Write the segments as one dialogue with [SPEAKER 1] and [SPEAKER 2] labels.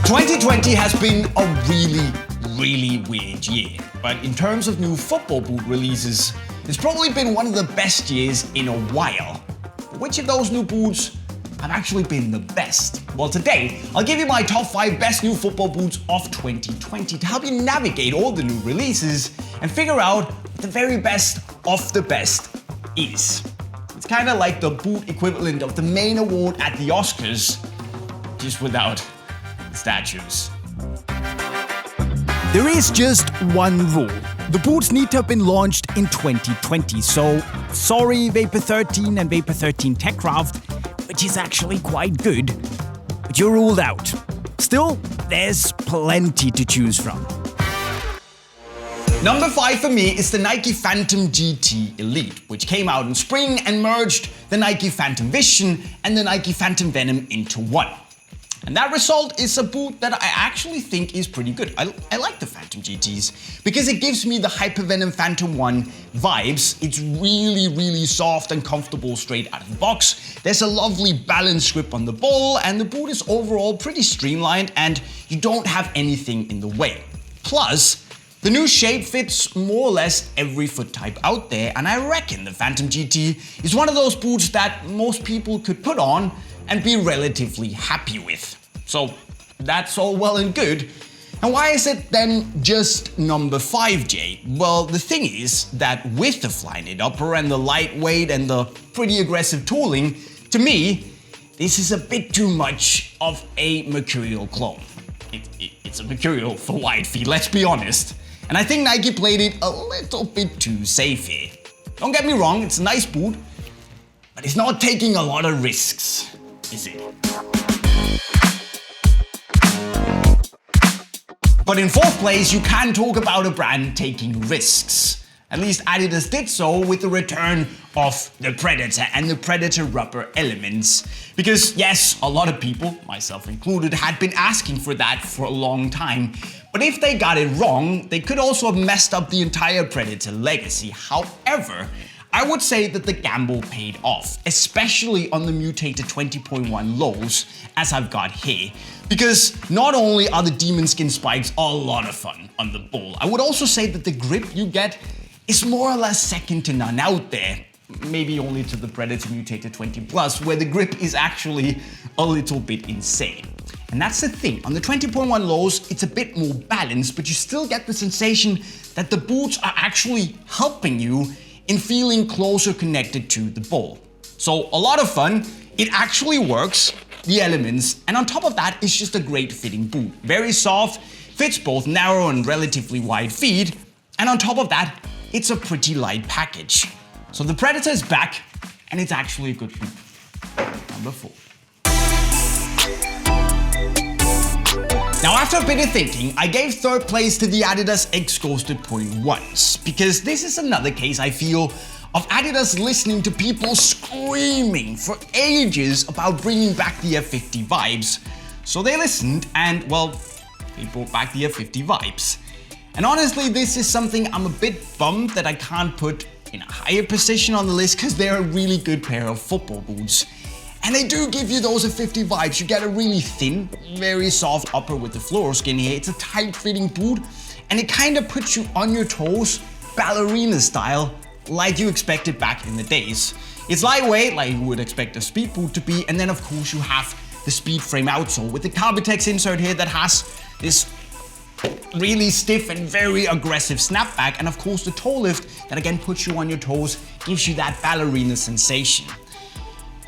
[SPEAKER 1] 2020 has been a really weird year, but in terms of new football boot releases, it's probably been one of the best years in a while. But which of those new boots have actually been the best? Well, today, I'll give you my top 5 best new football boots of 2020 to help you navigate all the new releases and figure out what the very best of the best is. It's kind of like the boot equivalent of the main award at the Oscars, just without statues.
[SPEAKER 2] There is just one rule. The boots need to have been launched in 2020, so sorry Vapor 13 and Vapor 13 Techcraft, which is actually quite good, but you're ruled out. Still, there's plenty to choose from.
[SPEAKER 1] Number 5 for me is the Nike Phantom GT Elite, which came out in spring and merged the Nike Phantom Vision and the Nike Phantom Venom into one. And that result is a boot that I actually think is pretty good. I like the Phantom GTs because it gives me the Hypervenom Phantom 1 vibes. It's really soft and comfortable straight out of the box. There's a lovely balanced grip on the ball, and the boot is overall pretty streamlined and you don't have anything in the way. Plus, the new shape fits more or less every foot type out there, and I reckon the Phantom GT is one of those boots that most people could put on and be relatively happy with. So that's all well and good. And why is it then just number 5, Jay? Well, the thing is that with the Flyknit upper and the lightweight and the pretty aggressive tooling, to me, this is a bit too much of a Mercurial clone. It's a Mercurial for wide feet, let's be honest. And I think Nike played it a little bit too safe here. Don't get me wrong, it's a nice boot, but it's not taking a lot of risks, is it? But in 4th place, you can talk about a brand taking risks. At least Adidas did so with the return of the Predator and the Predator rubber elements. Because yes, a lot of people, myself included, had been asking for that for a long time. But if they got it wrong, they could also have messed up the entire Predator legacy. However, I would say that the gamble paid off, especially on the Mutator 20.1 lows, as I've got here. Because not only are the demon skin spikes a lot of fun on the ball, I would also say that the grip you get is more or less second to none out there. Maybe only to the Predator Mutator 20 Plus, where the grip is actually a little bit insane. And that's the thing, on the 20.1 lows, it's a bit more balanced, but you still get the sensation that the boots are actually helping you in feeling closer connected to the ball. So a lot of fun, it actually works, the elements, and on top of that, it's just a great fitting boot. Very soft, fits both narrow and relatively wide feet, and on top of that, it's a pretty light package. So the Predator is back, and it's actually a good boot. Number 4. Now, after a bit of thinking, I gave 3rd place to the Adidas X Ghosted .1s, because this is another case, I feel, of Adidas listening to people screaming for ages about bringing back the F50 vibes. So they listened and, well, they brought back the F50 vibes. And honestly, this is something I'm a bit bummed that I can't put in a higher position on the list, because they're a really good pair of football boots. And they do give you those F50 vibes. You get a really thin, very soft upper with the floral skin here. It's a tight-fitting boot, and it kind of puts you on your toes, ballerina style, like you expected back in the days. It's lightweight, like you would expect a speed boot to be, and then of course you have the speed frame outsole with the Carbitex insert here that has this really stiff and very aggressive snapback, and of course the toe lift that again puts you on your toes, gives you that ballerina sensation.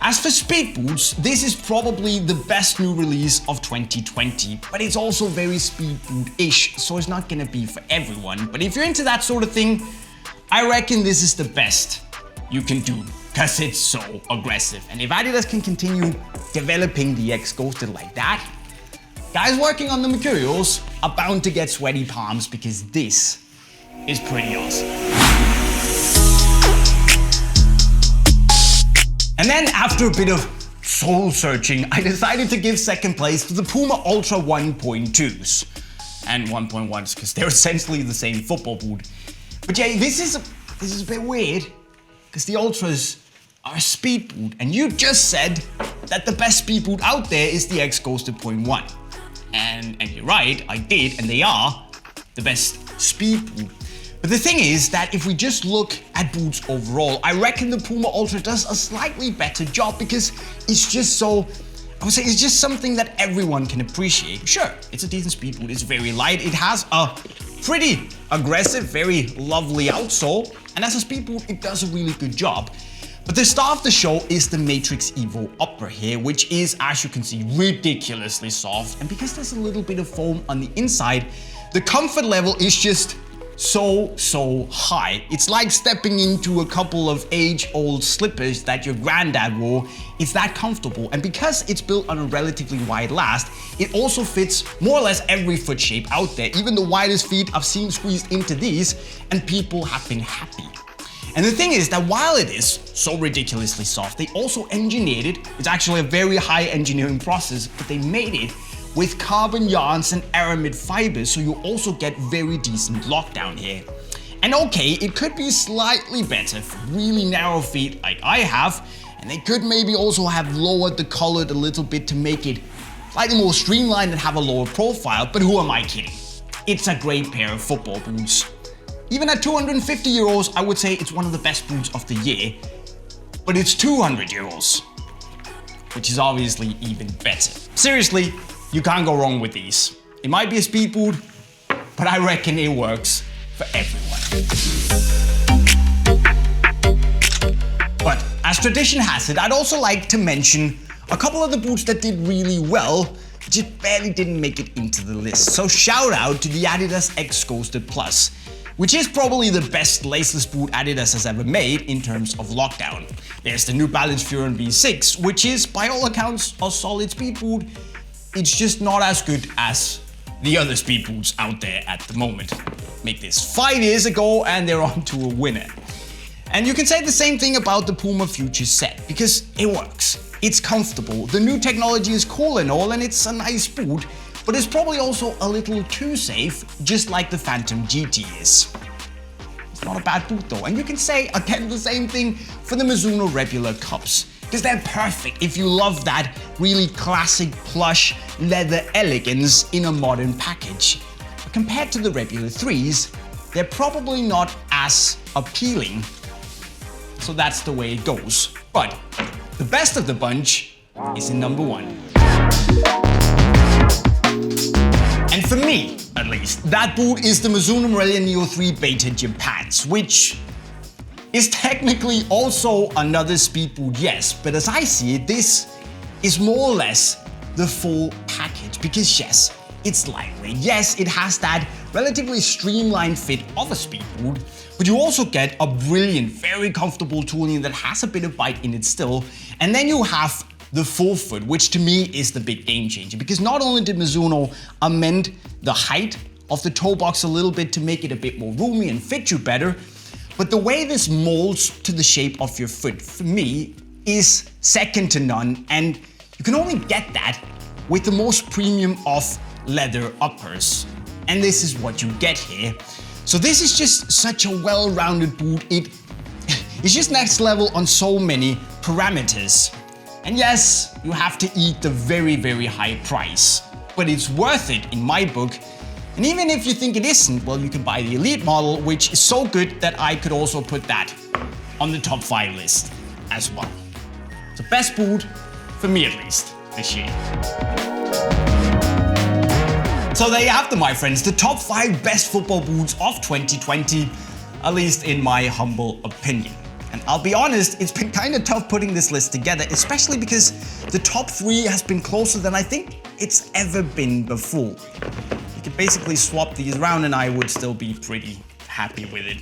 [SPEAKER 1] As for speed boots, this is probably the best new release of 2020, but it's also very speed boot-ish, so it's not gonna be for everyone. But if you're into that sort of thing, I reckon this is the best you can do, because it's so aggressive. And if Adidas can continue developing the X Ghosted like that, guys working on the Mercurials are bound to get sweaty palms, because this is pretty awesome. And then after a bit of soul searching, I decided to give 2nd place to the PUMA Ultra 1.2s. And 1.1s, because they're essentially the same football boot. But Jay, this is a bit weird, because the Ultras are a speed boot, and you just said that the best speed boot out there is the X Ghosted .1. And you're right, I did, and they are the best speed boot. But the thing is that if we just look at boots overall, I reckon the PUMA Ultra does a slightly better job because it's just so, I would say it's just something that everyone can appreciate. Sure, it's a decent speed boot, it's very light, it has a pretty aggressive, very lovely outsole, and as a speed boot, it does a really good job. But the star of the show is the Matrix Evo Upper here, which is, as you can see, ridiculously soft. And because there's a little bit of foam on the inside, the comfort level is just so high. It's like stepping into a couple of age-old slippers that your granddad wore. It's that comfortable, and because it's built on a relatively wide last, it also fits more or less every foot shape out there. Even the widest feet I've seen squeezed into these, and people have been happy. And the thing is that while it is so ridiculously soft, they also engineered it. It's actually a very high engineering process, but they made it with carbon yarns and aramid fibers, so you also get very decent lockdown here. And okay, it could be slightly better for really narrow feet like I have, and they could maybe also have lowered the collar a little bit to make it slightly more streamlined and have a lower profile, but who am I kidding? It's a great pair of football boots. Even at 250 euros, I would say it's one of the best boots of the year, but it's 200 euros, which is obviously even better. Seriously, you can't go wrong with these. It might be a speed boot, but I reckon it works for everyone. But as tradition has it, I'd also like to mention a couple of the boots that did really well, but just barely didn't make it into the list. So shout out to the Adidas X Ghosted Plus, which is probably the best laceless boot Adidas has ever made in terms of lockdown. There's the New Balance Furon V6, which is by all accounts a solid speed boot. It's just not as good as the other speed boots out there at the moment. Make this 5 years ago and they're on to a winner. And you can say the same thing about the PUMA FUTURE Z, because it works. It's comfortable, the new technology is cool and all, and it's a nice boot, but it's probably also a little too safe, just like the Phantom GT is. It's not a bad boot though, and you can say again the same thing for the Mizuno Rebula cups, because they're perfect if you love that really classic plush leather elegance in a modern package. But compared to the Rebula 3s, they're probably not as appealing. So that's the way it goes. But the best of the bunch is in number 1. And for me, at least, that boot is the Mizuno Morelia Neo 3 Beta Japans, which is technically also another speed boot, yes, but as I see it, this is more or less the full package, because yes, it's lightweight, yes, it has that relatively streamlined fit of a speed boot, but you also get a brilliant, very comfortable tooling that has a bit of bite in it still, and then you have the full foot, which to me is the big game changer, because not only did Mizuno amend the height of the toe box a little bit to make it a bit more roomy and fit you better, but the way this molds to the shape of your foot, for me, is second to none, and you can only get that with the most premium of leather uppers. And this is what you get here. So this is just such a well-rounded boot. It's just next level on so many parameters. And yes, you have to eat the very high price, but it's worth it in my book. And even if you think it isn't, well, you can buy the Elite model, which is so good that I could also put that on the top 5 list as well. The best boot, for me at least, this year. So there you have them, my friends, the top 5 best football boots of 2020, at least in my humble opinion. And I'll be honest, it's been kind of tough putting this list together, especially because the top 3 has been closer than I think it's ever been before. You could basically swap these around and I would still be pretty happy with it.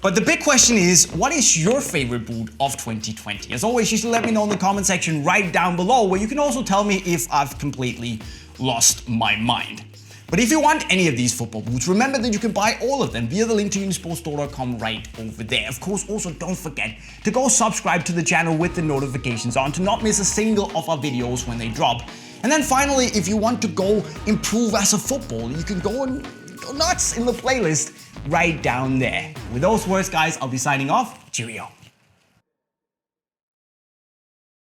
[SPEAKER 1] But the big question is, what is your favorite boot of 2020? As always, you should let me know in the comment section right down below, where you can also tell me if I've completely lost my mind. But if you want any of these football boots, remember that you can buy all of them via the link to unisportstore.com right over there. Of course, also don't forget to go subscribe to the channel with the notifications on to not miss a single of our videos when they drop. And then finally, if you want to go improve as a footballer, you can go nuts in the playlist right down there. With those words, guys, I'll be signing off. Cheerio.